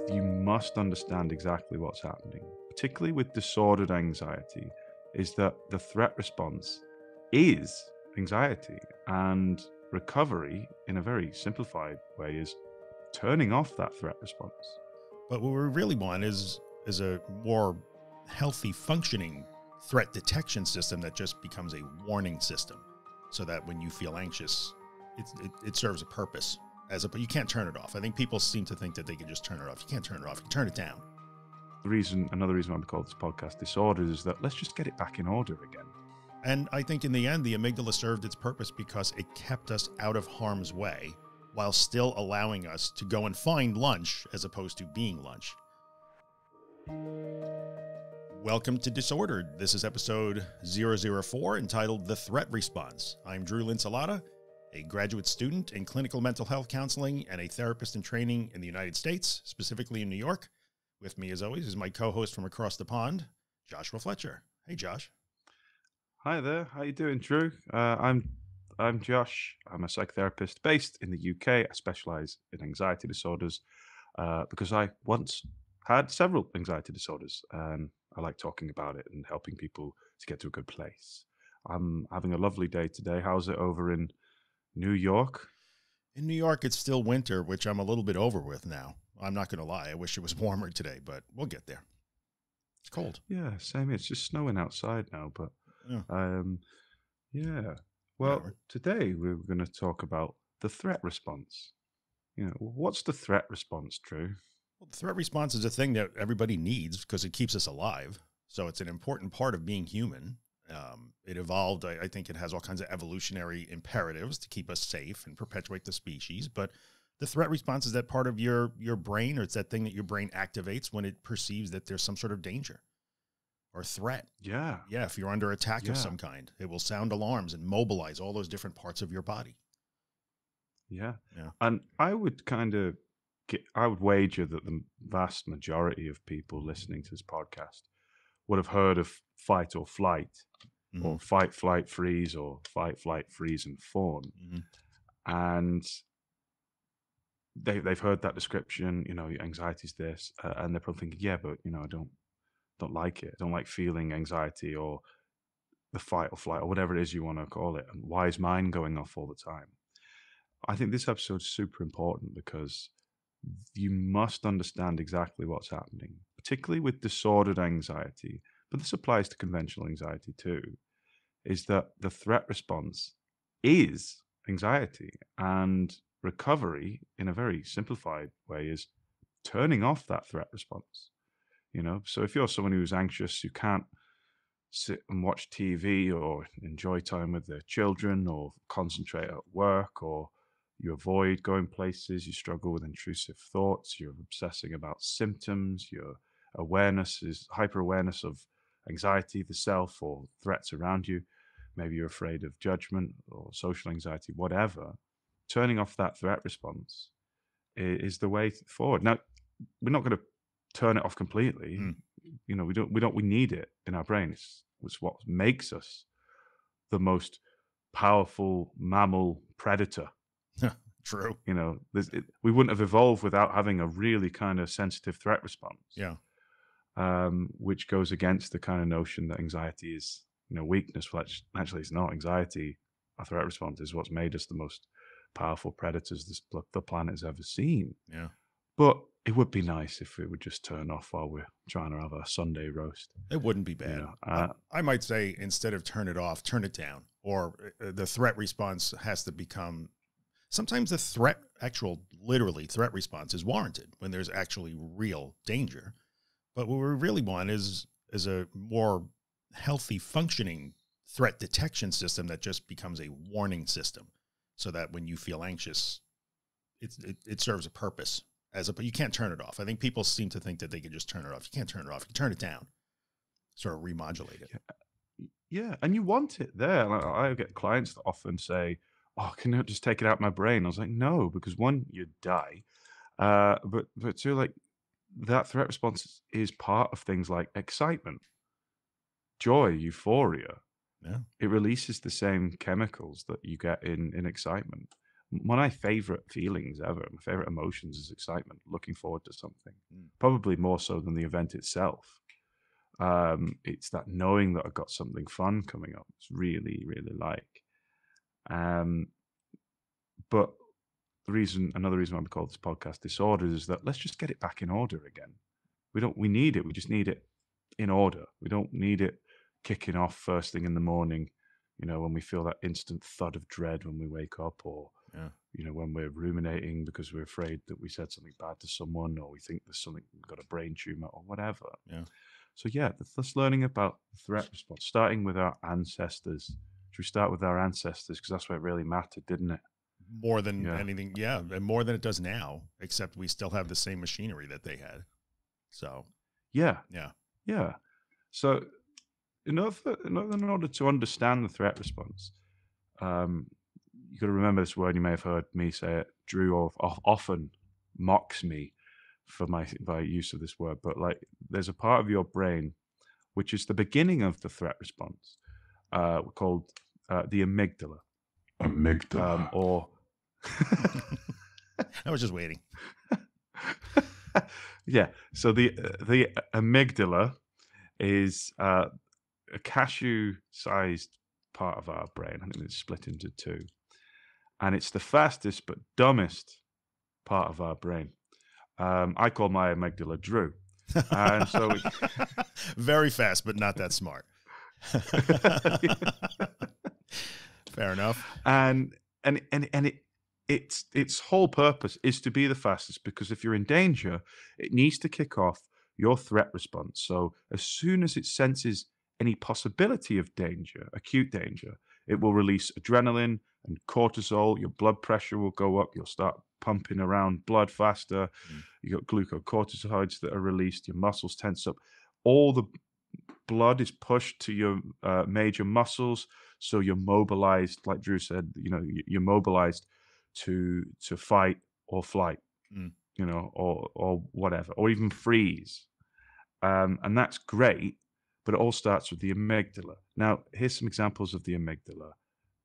you must understand exactly what's happening, particularly with disordered anxiety, is that the threat response is anxiety, and recovery, in a very simplified way, is turning off that threat response. But what we really want is a more healthy functioning threat detection system that just becomes a warning system, so that when you feel anxious, it serves a purpose. But you can't turn it off. I think people seem to think that they can just turn it off. You can't turn it off. You can turn it down. Another reason why we call this podcast Disorders is that let's just get it back in order again. And I think in the end, the amygdala served its purpose because it kept us out of harm's way while still allowing us to go and find lunch as opposed to being lunch. Welcome to Disordered. This is episode 004 entitled The Threat Response. I'm Drew Linsalata, a graduate student in clinical mental health counseling and a therapist in training in the United States, specifically in New York. With me, as always, is my co-host from across the pond, Joshua Fletcher. Hey, Josh. Hi there. How you doing, Drew? I'm Josh. I'm a psychotherapist based in the UK. I specialize in anxiety disorders because I once had several anxiety disorders, and I like talking about it and helping people to get to a good place. I'm having a lovely day today. How's it over in New York? In New York, it's still winter, which I'm a little bit over with now. I'm not going to lie. I wish it was warmer today, but we'll get there. It's cold. Yeah, same here. It's just snowing outside now, but Yeah. yeah. Well, Whatever. today we're going to talk about the threat response. What's the threat response, Drew? Well, the threat response is a thing that everybody needs because it keeps us alive. So it's an important part of being human. It evolved. I think it has all kinds of evolutionary imperatives to keep us safe and perpetuate the species. But the threat response is that part of your brain, or it's that thing that your brain activates when it perceives that there's some sort of danger or threat. Yeah. Yeah. If you're under attack Yeah. of some kind, it will sound alarms and mobilize all those different parts of your body. Yeah. Yeah. And I would wager that the vast majority of people listening to this podcast would have heard of fight or flight, or fight, flight, freeze, or fight, flight, freeze, and fawn. And they've heard that description, anxiety's this, and they're probably thinking, yeah, but I don't like it. I don't like feeling anxiety or the fight or flight or whatever it is you want to call it. And why is mine going off all the time? I think this episode is super important because you must understand exactly what's happening, particularly with disordered anxiety, but this applies to conventional anxiety too, is that the threat response is anxiety, and recovery, in a very simplified way, is turning off that threat response. So if you're someone who's anxious, you can't sit and watch TV or enjoy time with their children or concentrate at work, or you avoid going places, you struggle with intrusive thoughts, you're obsessing about symptoms, your awareness is hyper awareness of anxiety, the self, or threats around you. Maybe you're afraid of judgment or social anxiety, whatever. Turning off that threat response is the way forward. Now, we're not going to turn it off completely. We need it in our brain. It's what makes us the most powerful mammal predator. True. We wouldn't have evolved without having a really kind of sensitive threat response. Yeah. Which goes against the kind of notion that anxiety is, weakness. Well, actually, it's not. Anxiety, a threat response, is what's made us the most powerful predators the planet's ever seen. Yeah. But it would be nice if it would just turn off while we're trying to have a Sunday roast. It wouldn't be bad. I might say, instead of turn it off, turn it down. Or the threat response has to become, sometimes the literally threat response is warranted when there's actually real danger. But what we really want is a more healthy functioning threat detection system that just becomes a warning system, so that when you feel anxious, it serves a purpose. But you can't turn it off. I think people seem to think that they can just turn it off. You can't turn it off. You can turn it down, sort of remodulate it. Yeah, and you want it there. I get clients that often say, "Oh, can I just take it out of my brain?" I was like, "No, because one, you'd die, but two, like that threat response is part of things like excitement, joy, euphoria. Yeah. It releases the same chemicals that you get in excitement. One of my favorite feelings ever, my favorite emotions is excitement, looking forward to something, Mm. probably more so than the event itself. It's that knowing that I've got something fun coming up. It's really, really like. Um, but another reason why we call this podcast Disorders is that let's just get it back in order again. We need it. We just need it in order. We don't need it kicking off first thing in the morning, when we feel that instant thud of dread when we wake up, or, Yeah. when we're ruminating because we're afraid that we said something bad to someone, or we think there's something, got a brain tumor or whatever. Yeah. So yeah, that's learning about the threat response, starting with our ancestors. Should we start with our ancestors? Because that's where it really mattered, didn't it? More than Yeah. anything. Yeah. And more than it does now, except we still have the same machinery that they had. So, Yeah. yeah. Yeah. So in order to understand the threat response, you got to remember this word. You may have heard me say it. Drew often mocks me for my use of this word, but like, there's a part of your brain which is the beginning of the threat response, called the amygdala. Amygdala. Or I was just waiting. yeah. So the amygdala is a cashew-sized part of our brain. I think it's split into two, and it's the fastest but dumbest part of our brain. I call my amygdala Drew, and so very fast, but not that smart. Fair enough. And its whole purpose is to be the fastest, because if you're in danger, it needs to kick off your threat response. So as soon as it senses any possibility of danger, acute danger, it will release adrenaline and cortisol. Your blood pressure will go up. You'll start pumping around blood faster. You got glucocorticoids that are released. Your muscles tense up. All the blood is pushed to your major muscles, so you're mobilized. Like Drew said, you're mobilized to fight or flight, or whatever, or even freeze. And that's great, but it all starts with the amygdala. Now, here's some examples of the amygdala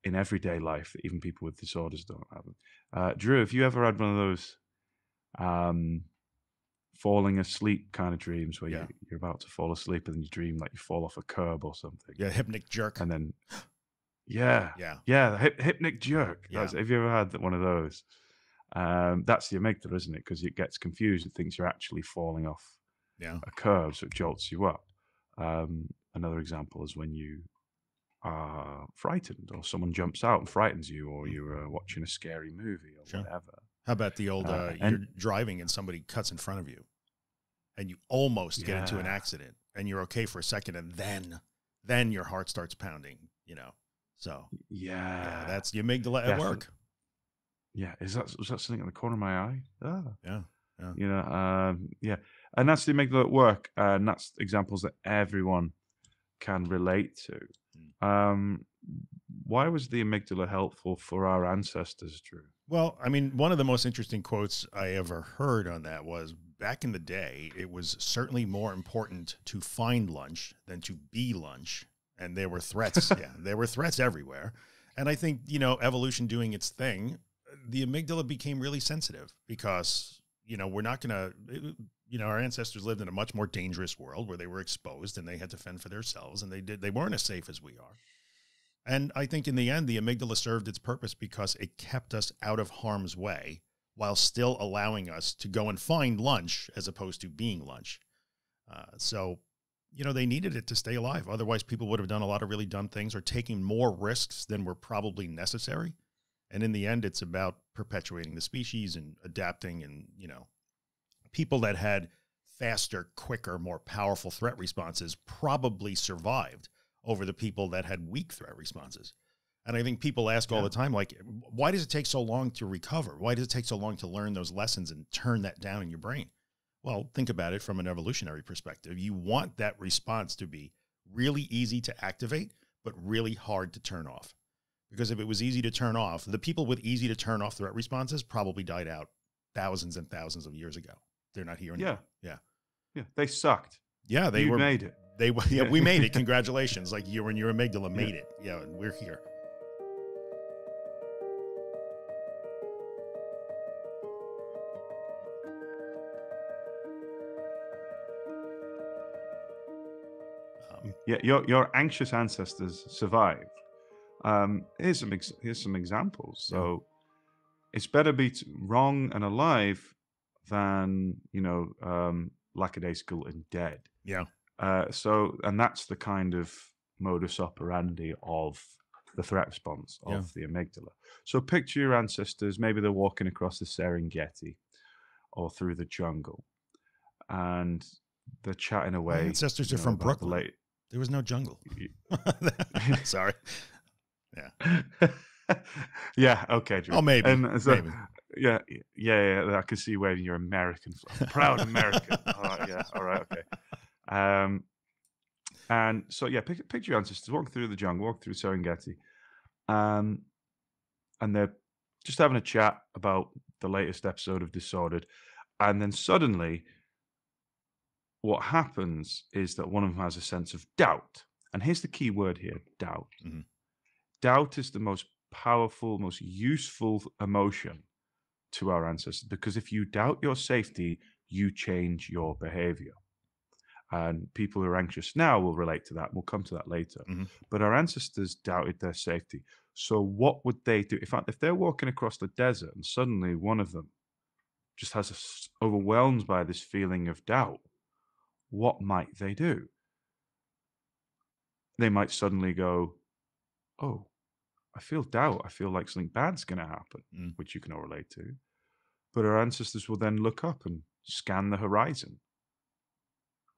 in everyday life that even people with disorders don't have. Drew, have you ever had one of those falling asleep kind of dreams where you're about to fall asleep and then you dream like you fall off a curb or something? Yeah, hypnic jerk. And then, the hypnic jerk. Yeah. Have you ever had one of those? That's the amygdala, isn't it? Because it gets confused. It thinks you're actually falling off a curb, so it jolts you up. Another example is when you are frightened, or someone jumps out and frightens you, or you're watching a scary movie or whatever. How about the old, you're driving and somebody cuts in front of you and you almost get into an accident and you're okay for a second, and then your heart starts pounding, So yeah, that's the amygdala at work. Yeah. Was that something in the corner of my eye? Yeah. Yeah. And that's the amygdala at work. And that's examples that everyone can relate to. Why was the amygdala helpful for our ancestors, Drew? Well, I mean, one of the most interesting quotes I ever heard on that was, back in the day, it was certainly more important to find lunch than to be lunch. And there were threats. There were threats everywhere. And I think, evolution doing its thing, the amygdala became really sensitive because, we're not going to, our ancestors lived in a much more dangerous world where they were exposed and they had to fend for themselves, and they weren't as safe as we are. And I think in the end, the amygdala served its purpose because it kept us out of harm's way while still allowing us to go and find lunch as opposed to being lunch. So, they needed it to stay alive. Otherwise, people would have done a lot of really dumb things or taking more risks than were probably necessary. And in the end, it's about perpetuating the species and adapting. And, people that had faster, quicker, more powerful threat responses probably survived over the people that had weak threat responses. And I think people ask all the time, like, why does it take so long to recover? Why does it take so long to learn those lessons and turn that down in your brain? Well, think about it from an evolutionary perspective. You want that response to be really easy to activate, but really hard to turn off. Because if it was easy to turn off, the people with easy to turn off threat responses probably died out thousands and thousands of years ago. They're not here anymore. Yeah. They sucked. Yeah, You made it. We made it. Congratulations. Like you and your amygdala made it. Yeah, and we're here. Yeah, your anxious ancestors survived. Here's some examples. Yeah. So it's better be wrong and alive than lackadaisical and dead. Yeah. And that's the kind of modus operandi of the threat response Yeah. of the amygdala. So picture your ancestors. Maybe they're walking across the Serengeti or through the jungle, and they're chatting My away, ancestors are from about the Brooklyn. late. There was no jungle. Sorry. Yeah. Yeah. Okay, Drew. Oh, maybe. And so, Maybe. yeah. I can see you waving your American flag. Proud American. All right. Yeah. All right. Okay. And so, yeah, picture your ancestors walking through the jungle, walking through Serengeti, um, and they're just having a chat about the latest episode of Disordered, and then suddenly, what happens is that one of them has a sense of doubt. And here's the key word here: doubt. Mhm. Doubt is the most powerful, most useful emotion to our ancestors, because if you doubt your safety, you change your behavior. And people who are anxious now will relate to that. We'll come to that later. Mhm. But our ancestors doubted their safety. So what would they do? If they're walking across the desert and suddenly one of them just overwhelmed by this feeling of doubt, what might they do? They might suddenly go, "Oh, I feel doubt. I feel like something bad's going to happen," Mm. which you can all relate to. But our ancestors will then look up and scan the horizon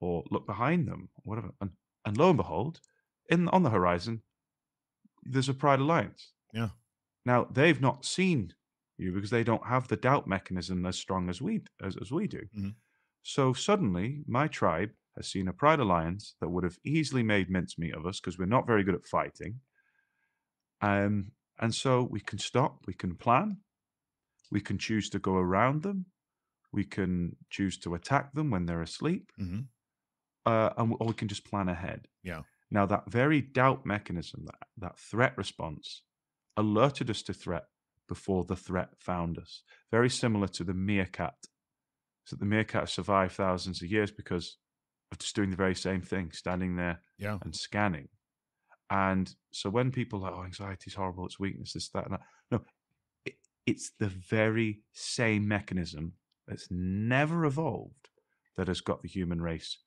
or look behind them, or whatever. And lo and behold, on the horizon, there's a Pride Alliance. Yeah. Now, they've not seen you because they don't have the doubt mechanism as strong as we do. Mhm. So suddenly, my tribe has seen a Pride Alliance that would have easily made mincemeat of us because we're not very good at fighting. And so we can stop, we can plan, we can choose to go around them, we can choose to attack them when they're asleep, Mhm. or we can just plan ahead. Yeah. Now, that very doubt mechanism, that threat response, alerted us to threat before the threat found us. Very similar to the meerkat. So the meerkat survived thousands of years because of just doing the very same thing, standing there Yeah. and scanning. And so when people are like, oh, anxiety is horrible, it's weakness, this, that, and that. No, it's the very same mechanism that's never evolved that has got the human race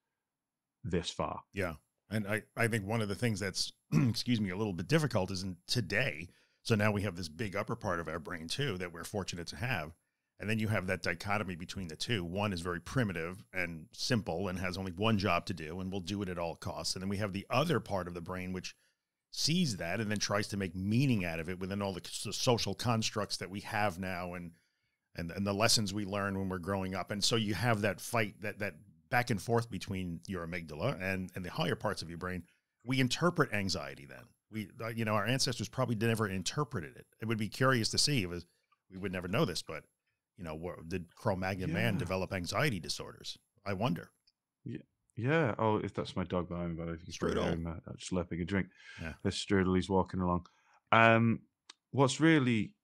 this far. Yeah. And I think one of the things that's, excuse me, a little bit difficult is in today. So now we have this big upper part of our brain too, that we're fortunate to have. And then you have that dichotomy between the two. One is very primitive and simple and has only one job to do and will do it at all costs. And then we have the other part of the brain, which sees that and then tries to make meaning out of it within all the social constructs that we have now and the lessons we learn when we're growing up. And so you have that fight, that back and forth between your amygdala and the higher parts of your brain. We interpret anxiety then. We, our ancestors probably never interpreted it. It would be curious to see. We would never know this, but, did Cro-Magnon man develop anxiety disorders? I wonder. Yeah. Yeah. Oh, if that's my dog behind me, but I think he's probably hearing that, just slurping a drink. Yeah. There's Strudel, he's walking along. What's really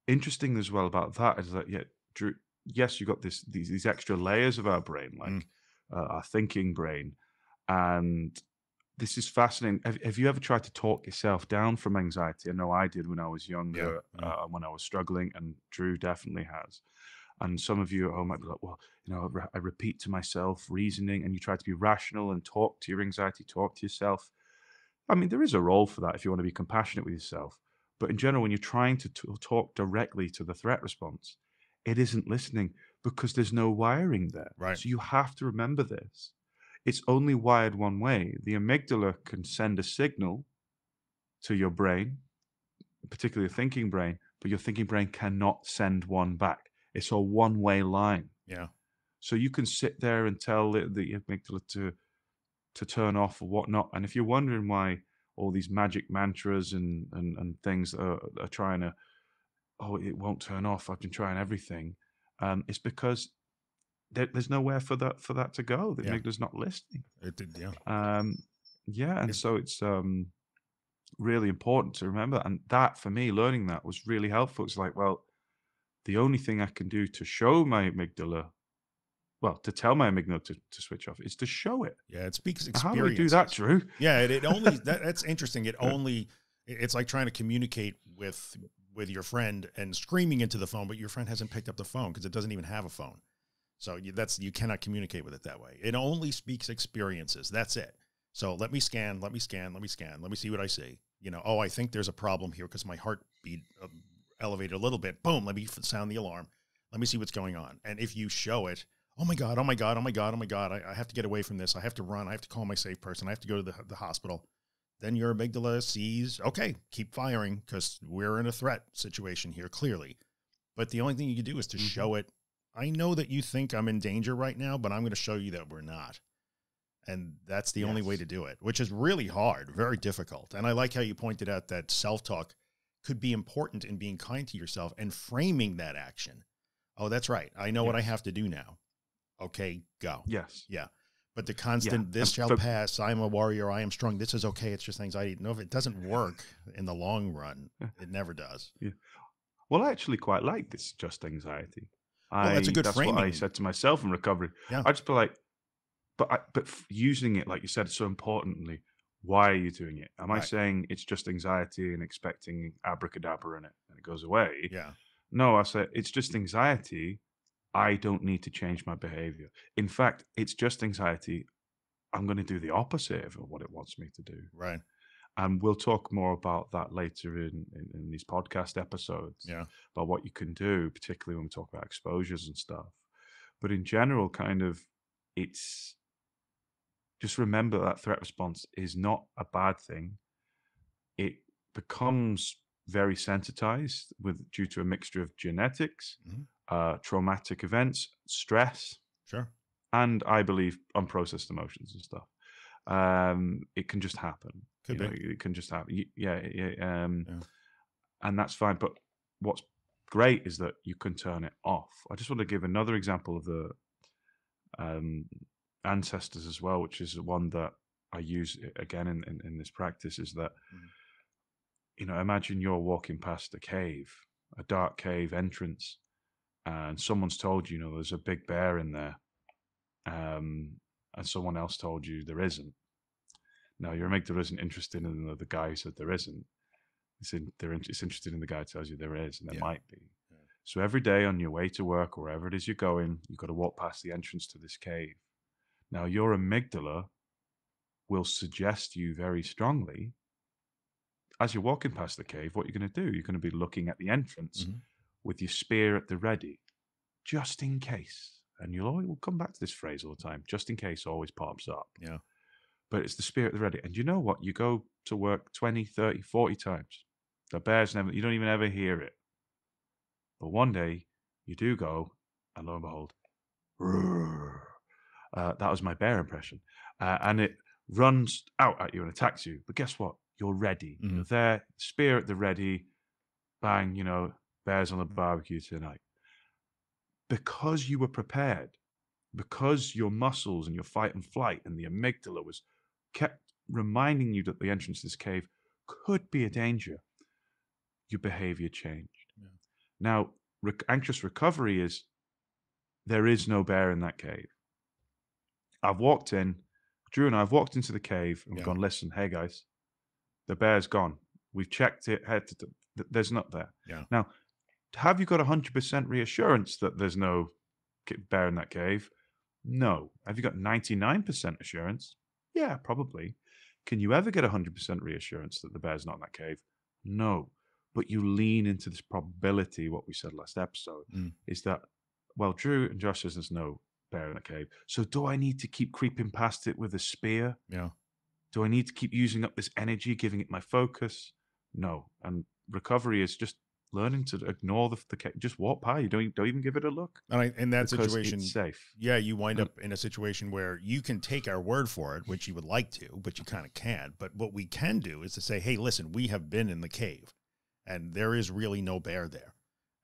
interesting as well about that is that, Drew, yes, you've got these extra layers of our brain, like our thinking brain. And this is fascinating. Have you ever tried to talk yourself down from anxiety? I know I did when I was younger, when I was struggling, and Drew definitely has. And some of you at home might be like, well, I repeat to myself reasoning, and you try to be rational and talk to your anxiety, talk to yourself. I mean, there is a role for that if you want to be compassionate with yourself. But in general, when you're trying to talk directly to the threat response, it isn't listening because there's no wiring there. Right. So you have to remember this. It's only wired one way. The amygdala can send a signal to your brain, particularly your thinking brain, but your thinking brain cannot send one back. It's a one-way line. Yeah. So you can sit there and tell the amygdala to turn off or whatnot. And if you're wondering why all these magic mantras and things are trying to, oh, it won't turn off, I've been trying everything, it's because there's nowhere for that to go. The amygdala's not listening. It did, yeah. And so it's really important to remember. And that, for me, learning that was really helpful. It's like, well, the only thing I can do to show my amygdala well, to tell my amygdala to switch off is to show it. Yeah, it speaks How do we do that, experiences. Drew? Yeah, it only that's interesting. It's like trying to communicate with your friend and screaming into the phone, but your friend hasn't picked up the phone because it doesn't even have a phone. So you cannot communicate with it that way. It only speaks experiences. That's it. So let me scan, let me scan, let me scan, let me see what I see. You know, oh, I think there's a problem here because my heartbeat elevated a little bit. Boom, let me sound the alarm. Let me see what's going on. And if you show it, oh my God, oh my God, oh my God, oh my God, I have to get away from this. I have to run. I have to call my safe person. I have to go to the hospital. Then your amygdala sees, okay, keep firing because we're in a threat situation here, clearly. But the only thing you can do is to show it. I know that you think I'm in danger right now, but I'm going to show you that we're not. And that's the only way to do it, which is really hard, very difficult. And I like how you pointed out that self-talk could be important in being kind to yourself and framing that action. Oh, that's right. I know what I have to do now. Okay, go. Yes. Yeah. But the constant, this shall pass, I am a warrior, I am strong, this is okay, it's just anxiety. No, if it doesn't work in the long run, it never does. Yeah. Well, I actually quite like this just anxiety. Well, that's a good framing. What I said to myself in recovery. Yeah. I just be like, but using it, like you said, so importantly, why are you doing it? Am I saying it's just anxiety and expecting abracadabra in it and it goes away? Yeah. No, I said, it's just anxiety. I don't need to change my behavior. In fact, it's just anxiety. I'm going to do the opposite of what it wants me to do. Right. And we'll talk more about that later in these podcast episodes. Yeah. About what you can do, particularly when we talk about exposures and stuff. But in general, kind of, it's just remember that threat response is not a bad thing. It becomes very sensitized due to a mixture of genetics, traumatic events, stress, and I believe unprocessed emotions and stuff. It can just happen. It can just happen. And that's fine. But what's great is that you can turn it off. I just want to give another example of the ancestors as well, which is one that I use again in this practice. Is that you know, imagine you're walking past a cave, a dark cave entrance, and someone's told you, you know, there's a big bear in there, and someone else told you there isn't. Now, your amygdala isn't interested in the guy who said there isn't. It's interested in the guy who tells you there is, and there might be. Yeah. So every day on your way to work, or wherever it is you're going, you've got to walk past the entrance to this cave. Now, your amygdala will suggest you very strongly, as you're walking past the cave, what you're going to do. You're going to be looking at the entrance with your spear at the ready, just in case. And we'll come back to this phrase all the time. Just in case always pops up. Yeah. But it's the spear at the ready. And you know what? You go to work 20, 30, 40 times. The bear's you don't even ever hear it. But one day you do go, and lo and behold, that was my bear impression. And it runs out at you and attacks you. But guess what? You're ready. You're there, spear at the ready, bang, you know, bears on the barbecue tonight. Because you were prepared, because your muscles and your fight and flight and the amygdala kept reminding you that the entrance to this cave could be a danger, your behavior changed. Yeah. Now, anxious recovery is, there is no bear in that cave. Drew and I have walked into the cave and we've gone, listen, hey guys, the bear's gone. We've checked it head to toe. There's not there. Yeah. Now, have you got 100% reassurance that there's no bear in that cave? No. Have you got 99% assurance? Yeah, probably. Can you ever get 100% reassurance that the bear's not in that cave? No. But you lean into this probability, what we said last episode, is that, well, Drew and Josh says there's no bear in the cave. So do I need to keep creeping past it with a spear? Yeah. Do I need to keep using up this energy, giving it my focus? No. And recovery is just learning to ignore the just walk by. You don't even give it a look. And in that situation, it's safe. Yeah, you wind up in a situation where you can take our word for it, which you would like to, but you kind of can't. But what we can do is to say, hey, listen, we have been in the cave and there is really no bear there.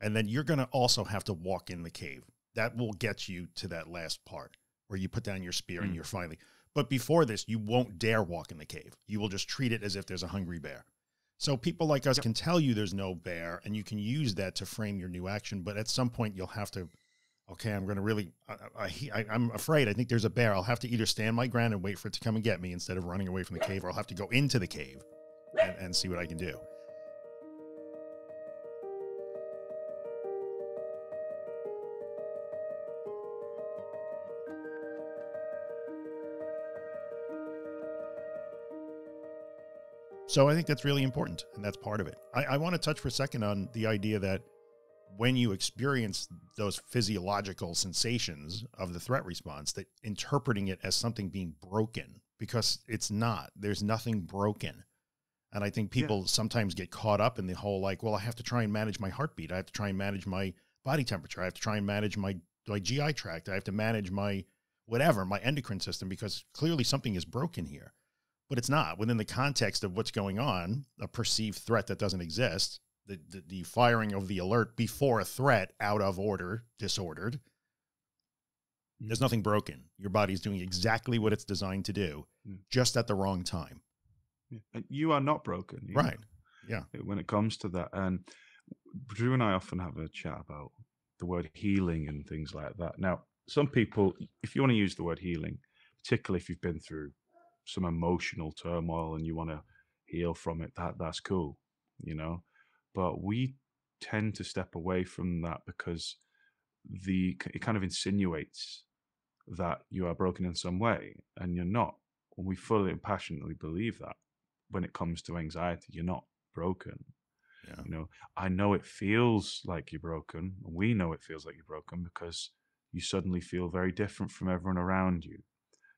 And then you're going to also have to walk in the cave. That will get you to that last part where you put down your spear and you're finally. But before this, you won't dare walk in the cave. You will just treat it as if there's a hungry bear. So people like us can tell you there's no bear, and you can use that to frame your new action. But at some point, you'll have to Okay, I'm going to really, I'm afraid. I think there's a bear. I'll have to either stand my ground and wait for it to come and get me instead of running away from the cave, or I'll have to go into the cave and see what I can do. So I think that's really important, and that's part of it. I want to touch for a second on the idea that when you experience those physiological sensations of the threat response, that interpreting it as something being broken, because it's not. There's nothing broken. And I think Yeah. people sometimes get caught up in the whole, like, well, I have to try and manage my heartbeat. I have to try and manage my body temperature. I have to try and manage my GI tract. I have to manage my whatever, my endocrine system, because clearly something is broken here. But it's not. Within the context of what's going on, a perceived threat that doesn't exist, the firing of the alert before a threat, out of order, disordered, there's nothing broken. Your body's doing exactly what it's designed to do, just at the wrong time. Yeah. You are not broken. Right. Yeah. When it comes to that. And Drew and I often have a chat about the word healing and things like that. Now, some people, if you want to use the word healing, particularly if you've been through some emotional turmoil and you want to heal from it, that's cool, you know. But we tend to step away from that because it kind of insinuates that you are broken in some way, and you're not. And we fully and passionately believe that when it comes to anxiety, you're not broken. Yeah. You know, I know it feels like you're broken. And we know it feels like you're broken because you suddenly feel very different from everyone around you.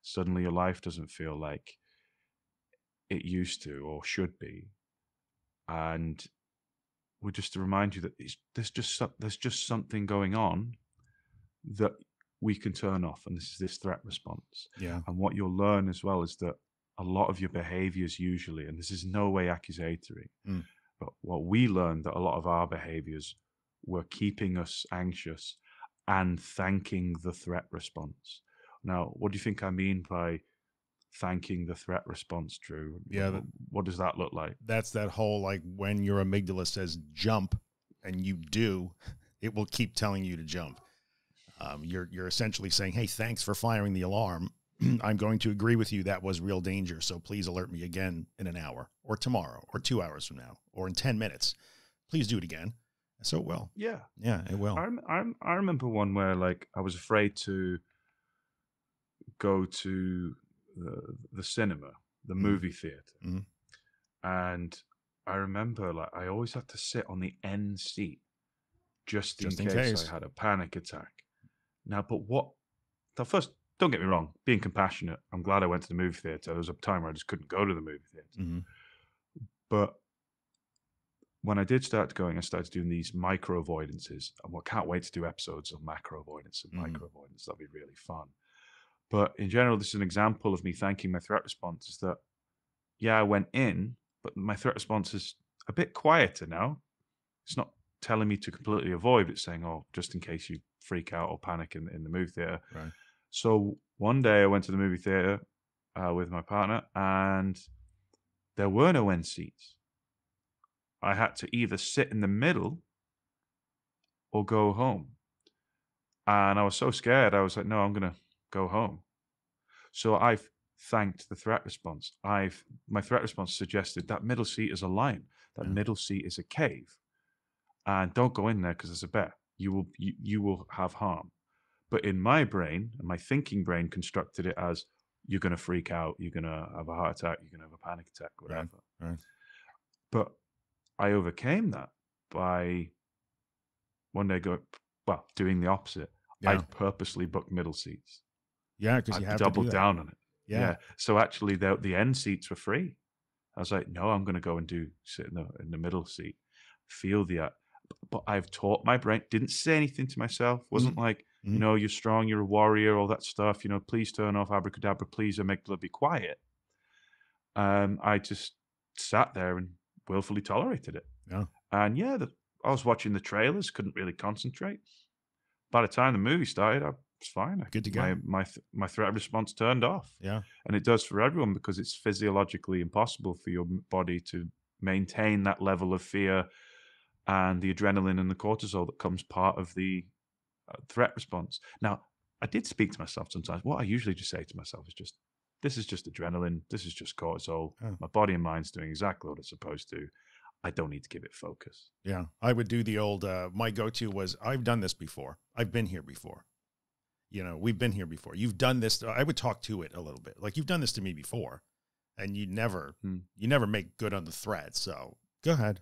Suddenly your life doesn't feel like it used to or should be. And we're just to remind you that there's just something going on that we can turn off. And this is this threat response. Yeah. And what you'll learn as well is that a lot of your behaviors usually, and this is no way accusatory, but what we learned that a lot of our behaviors were keeping us anxious and thanking the threat response. Now, what do you think I mean by thanking the threat response, Drew? Yeah. What does that look like? That's that whole, like, when your amygdala says jump and you do, it will keep telling you to jump. You're essentially saying, hey, thanks for firing the alarm. I'm going to agree with you. That was real danger. So please alert me again in an hour or tomorrow or 2 hours from now or in 10 minutes. Please do it again. So it will. Yeah. Yeah, it will. I remember one where, like, I was afraid to go to the cinema, the movie theater. And I remember, like, I always had to sit on the end seat just in case I had a panic attack. Now, first, don't get me wrong, being compassionate, I'm glad I went to the movie theater. There was a time where I just couldn't go to the movie theater. But when I did start going, I started doing these micro avoidances. And I can't wait to do episodes of macro avoidance and micro avoidance. That'll be really fun. But in general, this is an example of me thanking my threat response, is that, yeah, I went in, but my threat response is a bit quieter now. It's not telling me to completely avoid, it's saying, oh, just in case you freak out or panic in the movie theater. Right. So one day I went to the movie theater with my partner, and there were no end seats. I had to either sit in the middle or go home. And I was so scared. I was like, no, I'm going to go home. So I've thanked the threat response. My threat response suggested that middle seat is a lion. That middle seat is a cave. And don't go in there because there's a bear. You will have harm. But in my brain, and my thinking brain constructed it as, you're going to freak out, you're going to have a heart attack, you're going to have a panic attack, whatever. Right. But I overcame that by one day doing the opposite. Yeah. I purposely booked middle seats. Yeah, because you have to double do that. down on it. Yeah. So actually, the end seats were free. I was like, no, I'm going to go and sit in the middle seat, feel but I've taught my brain, didn't say anything to myself, wasn't like, you're strong, you're a warrior, all that stuff, please turn off abracadabra, please amygdala, be quiet. I just sat there and willfully tolerated it. Yeah. And I was watching the trailers, couldn't really concentrate. By the time the movie started, I was fine. Good to go. My threat response turned off. Yeah. And it does for everyone, because it's physiologically impossible for your body to maintain that level of fear and the adrenaline and the cortisol that comes part of the threat response. Now, I did speak to myself sometimes. What I usually just say to myself is just, this is just adrenaline. This is just cortisol. Oh, My body and mind's doing exactly what it's supposed to. I don't need to give it focus. yeah. I would do the old, my go-to was, I've done this before. I've been here before. You know, we've been here before. You've done this. I would talk to it a little bit. Like, you've done this to me before, and you never make good on the threat. So go ahead.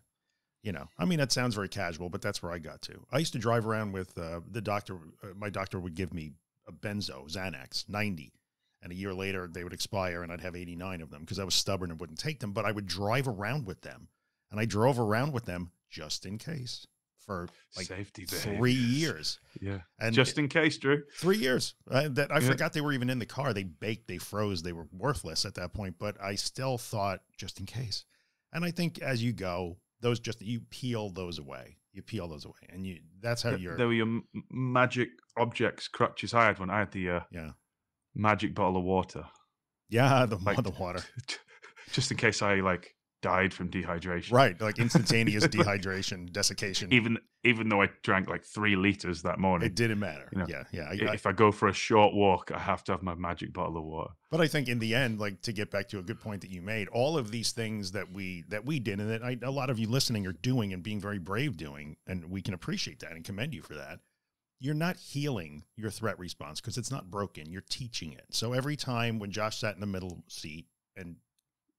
You know, I mean, that sounds very casual, but that's where I got to. I used to drive around with the doctor. My doctor would give me a benzo, Xanax, 90. And a year later, they would expire, and I'd have 89 of them because I was stubborn and wouldn't take them. But I would drive around with them. And I drove around with them just in case for like Safety 3 behaviors. years. Yeah. And Just in case, Drew. 3 years. I Yeah. forgot they were even in the car. They baked, they froze, they were worthless at that point. But I still thought just in case. And I think as you go, you peel those away. You peel those away, and that's how you're. There were your magic objects, crutches. I had the Yeah. magic bottle of water. Yeah, the Like, water. just in case I like died from dehydration. Right, like instantaneous dehydration, desiccation. Even though I drank like 3 liters that morning. It didn't matter. You know, Yeah. If I go for a short walk, I have to have my magic bottle of water. But I think in the end, like, to get back to a good point that you made, all of these things that we did, and that a lot of you listening are doing and being very brave doing, and we can appreciate that and commend you for that. You're not healing your threat response because it's not broken. You're teaching it. So every time when Josh sat in the middle seat and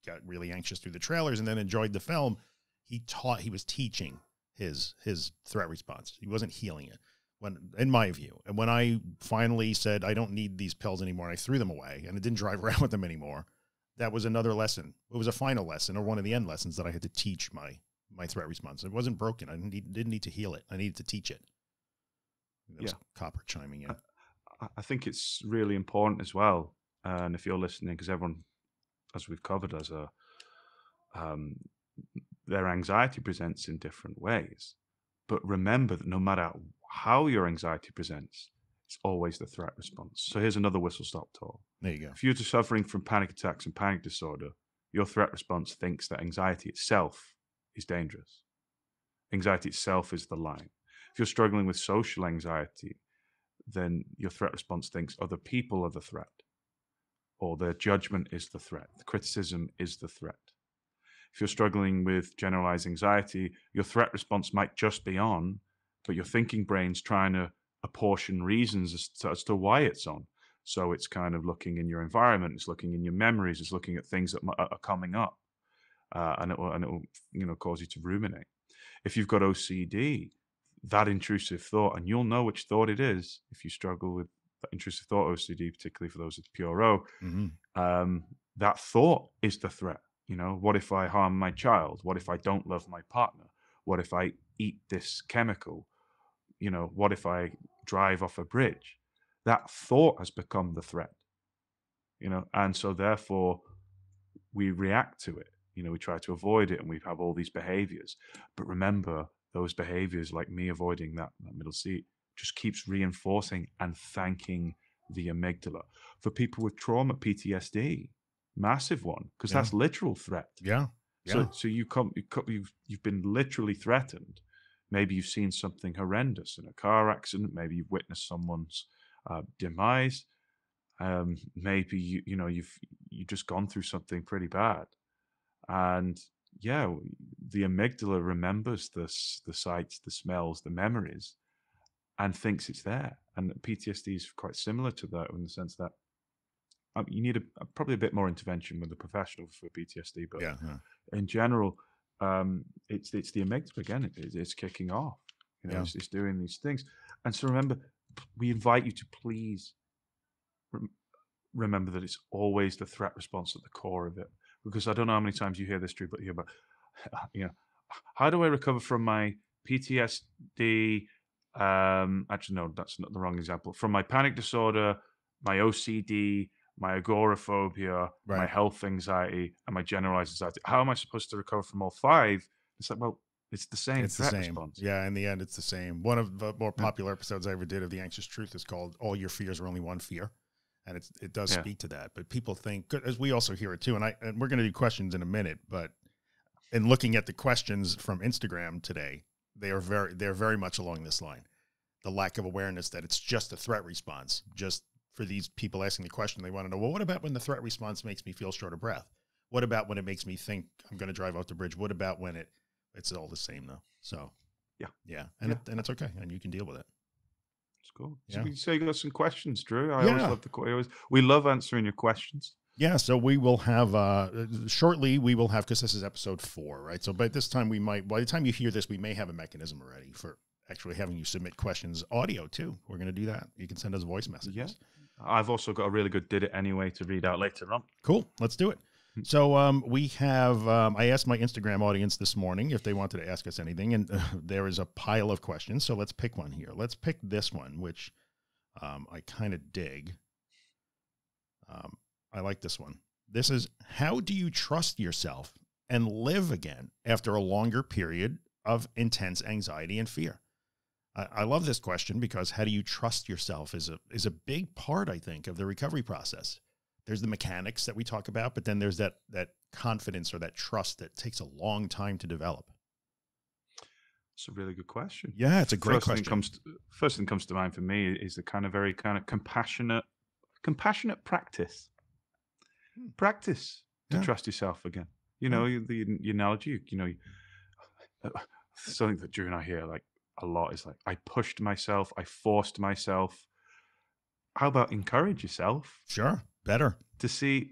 got really anxious through the trailers and then enjoyed the film, he was teaching his threat response. He wasn't healing it, in my view. And when I finally said, I don't need these pills anymore, I threw them away and I didn't drive around with them anymore. That was another lesson. It was a final lesson, or one of the end lessons, that I had to teach my threat response. It wasn't broken. I didn't need to heal it. I needed to teach it. That was Copper chiming in. I think it's really important as well. And if you're listening, because everyone, as we've covered, their anxiety presents in different ways. But remember that no matter how your anxiety presents, it's always the threat response. So here's another whistle-stop tour. There you go. If you're suffering from panic attacks and panic disorder, your threat response thinks that anxiety itself is dangerous. Anxiety itself is the line. If you're struggling with social anxiety, then your threat response thinks other people are the threat, or their judgment is the threat. The criticism is the threat. If you're struggling with generalized anxiety, your threat response might just be on, but your thinking brain's trying to apportion reasons as to why it's on. So it's kind of looking in your environment, it's looking in your memories, it's looking at things that are coming up, and it will cause you to ruminate. If you've got OCD, that intrusive thought, and you'll know which thought it is if you struggle with that intrusive thought OCD, particularly for those with PRO. That thought is the threat. What if I harm my child? What if I don't love my partner? What if I eat this chemical? What if I drive off a bridge? That thought has become the threat, and so therefore we react to it. We try to avoid it, and we have all these behaviors. But remember, those behaviors, like me avoiding that middle seat, just keeps reinforcing and thanking the amygdala. For people with trauma, PTSD, massive one, because that's literal threat. Yeah. So you've been literally threatened. Maybe you've seen something horrendous in a car accident. Maybe you've witnessed someone's demise. Maybe you've just gone through something pretty bad, and the amygdala remembers the sights, the smells, the memories, and thinks it's there. And PTSD is quite similar to that in the sense that you need probably a bit more intervention with a professional for PTSD, but in general, it's the amygdala again. It's kicking off. It's doing these things. And so remember, we invite you to please remember that it's always the threat response at the core of it. Because I don't know how many times you hear this, Drew, but how do I recover from my PTSD? Actually, no, that's not the wrong example. From my panic disorder, my OCD, my agoraphobia, my health anxiety, and my generalized anxiety. How am I supposed to recover from all 5? It's like, well, it's the same threat response. Yeah, in the end, it's the same. One of the more popular episodes I ever did of The Anxious Truth is called All Your Fears Are Only One Fear. And it does speak to that. But people think, as we also hear it too, and we're going to do questions in a minute, but in looking at the questions from Instagram today, they're very much along this line. the lack of awareness that it's just a threat response. Just for these people asking the question, they want to know, well, what about when the threat response makes me feel short of breath? What about when it makes me think I'm going to drive off the bridge? What about when it's all the same though? So yeah. And it's okay. And you can deal with it. It's cool. Yeah. So you got some questions, Drew. I always love we love answering your questions. Yeah, so we will have shortly. We will have, because this is episode 4, right? So by this time, by the time you hear this, we may have a mechanism already for actually having you submit questions, audio too. We're going to do that. You can send us voice messages. Yeah, I've also got a really good did it anyway to read out later on. Cool, let's do it. So we have. I asked my Instagram audience this morning if they wanted to ask us anything, and there is a pile of questions. So let's pick one here. Let's pick this one, which I kind of dig. I like this one. This is, how do you trust yourself and live again after a longer period of intense anxiety and fear? I love this question because how do you trust yourself is a big part, I think, of the recovery process. There's the mechanics that we talk about, but then there's that confidence or that trust that takes a long time to develop. It's a really good question. Yeah, it's a great question. First thing comes to mind for me is the very compassionate practice to trust yourself again. You know, the analogy, something that Drew and I hear like a lot is like, I pushed myself, I forced myself. How about encourage yourself? Sure. Better to see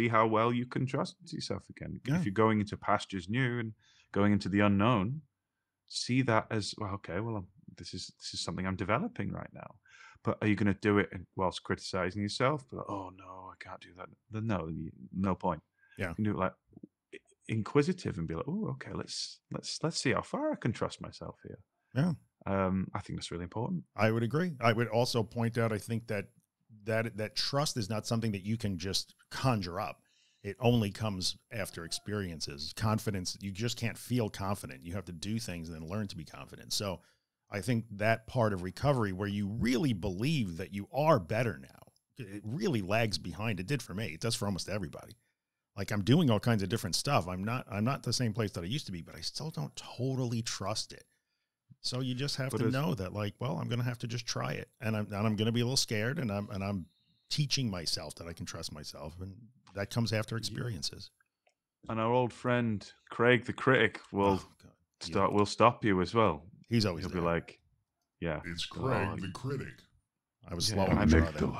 how well you can trust yourself again. If you're going into pastures new and going into the unknown, see that as, well, okay, well, this is something I'm developing right now. But are you going to do it whilst criticizing yourself? But, oh no, I can't do that. Then no point. Yeah, you can do it like inquisitive and be like, oh, okay, let's see how far I can trust myself here. Yeah, I think that's really important. I would agree. I would also point out, I think that trust is not something that you can just conjure up. It only comes after experiences. Confidence, you just can't feel confident. You have to do things and then learn to be confident. So I think that part of recovery where you really believe that you are better now, it really lags behind. It did for me. It does for almost everybody. Like, I'm doing all kinds of different stuff. I'm not the same place that I used to be, but I still don't totally trust it. So you just have to know that, like, well, I'm going to have to just try it. And I'm going to be a little scared, and I'm teaching myself that I can trust myself. And that comes after experiences. And our old friend, Craig the critic, will stop you as well. He'll be like, yeah. It's Craig the critic. I was slow on I the make the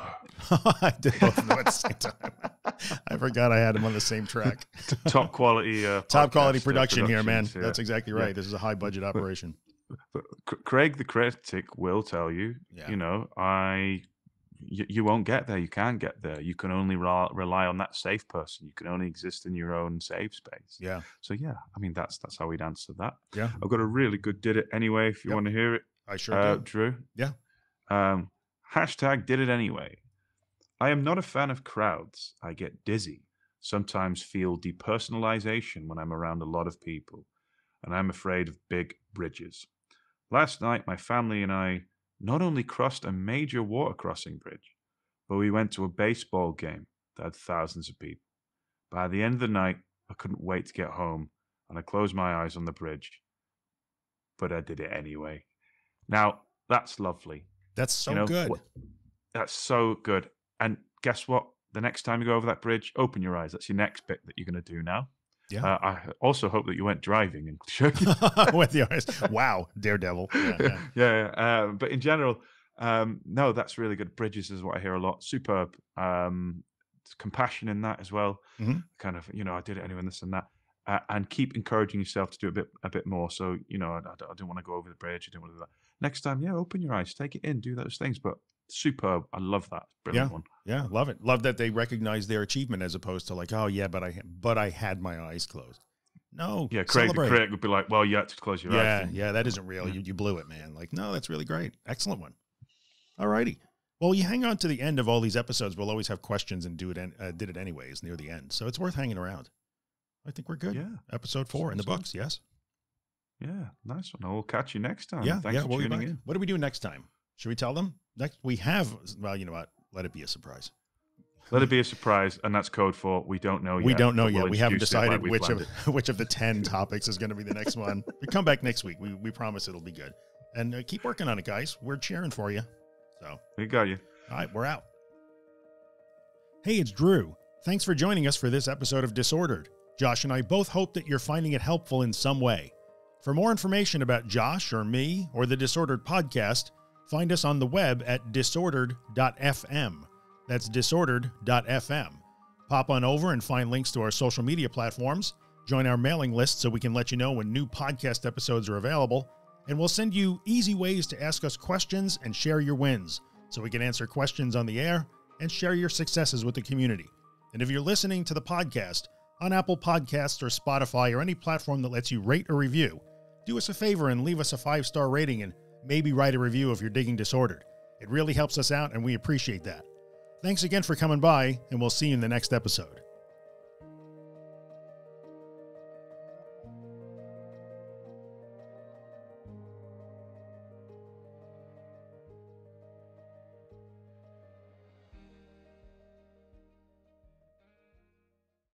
I did both of them at the same time. I forgot I had him on the same track. Top quality production here, man. Yeah. That's exactly right. Yeah. This is a high budget operation. But Craig the critic will tell you, you won't get there. You can't get there. You can only rely on that safe person. You can only exist in your own safe space. Yeah. So yeah, I mean, that's how we'd answer that. Yeah. I've got a really good did it anyway. If you want to hear it, I sure do. Drew. Yeah. Hashtag did it anyway. I am not a fan of crowds. I get dizzy. Sometimes feel depersonalization when I'm around a lot of people, and I'm afraid of big bridges. Last night, my family and I not only crossed a major water crossing bridge, but we went to a baseball game that had thousands of people. By the end of the night, I couldn't wait to get home, and I closed my eyes on the bridge. But I did it anyway. Now, that's lovely. That's so good. That's so good. And guess what? The next time you go over that bridge, open your eyes. That's your next bit that you're going to do now. Yeah. I also hope that you went driving and show you. With your eyes. Wow, daredevil. Yeah. But in general, no, that's really good. Bridges is what I hear a lot. Superb. Compassion in that as well. Mm-hmm. Kind of, I did it anyway, and this and that. And keep encouraging yourself to do a bit more. So, I don't want to go over the bridge. I don't want to do that. Next time, open your eyes, take it in, do those things. But superb. I love that. Brilliant one. Yeah, love it. Love that they recognize their achievement as opposed to like, oh yeah, but I had my eyes closed. No. Yeah, Craig the critic would be like, well, you had to close your eyes. Yeah, that isn't real. You blew it, man. Like, no, that's really great. Excellent one. All righty. Well, you hang on to the end of all these episodes. We'll always have questions and did it anyways near the end. So it's worth hanging around. I think we're good. Yeah. Episode 4 in the books. Yes. Yeah. Nice one. We'll catch you next time. Yeah. Thanks for tuning in. What do we do next time? Should we tell them? Next, we have, well, you know what? Let it be a surprise. Let it be a surprise. And that's code for we don't know yet. We don't know yet. We haven't decided which of the 10 topics is going to be the next one. We come back next week. We promise it'll be good. And keep working on it, guys. We're cheering for you. So We got you. all right, we're out. Hey, it's Drew. Thanks for joining us for this episode of Disordered. Josh and I both hope that you're finding it helpful in some way. For more information about Josh or me or the Disordered podcast, find us on the web at disordered.fm. That's disordered.fm. Pop on over and find links to our social media platforms. Join our mailing list so we can let you know when new podcast episodes are available. And we'll send you easy ways to ask us questions and share your wins so we can answer questions on the air and share your successes with the community. And if you're listening to the podcast on Apple Podcasts or Spotify or any platform that lets you rate or review, do us a favor and leave us a 5-star rating and maybe write a review if you're digging Disordered. It really helps us out and we appreciate that. Thanks again for coming by, and we'll see you in the next episode.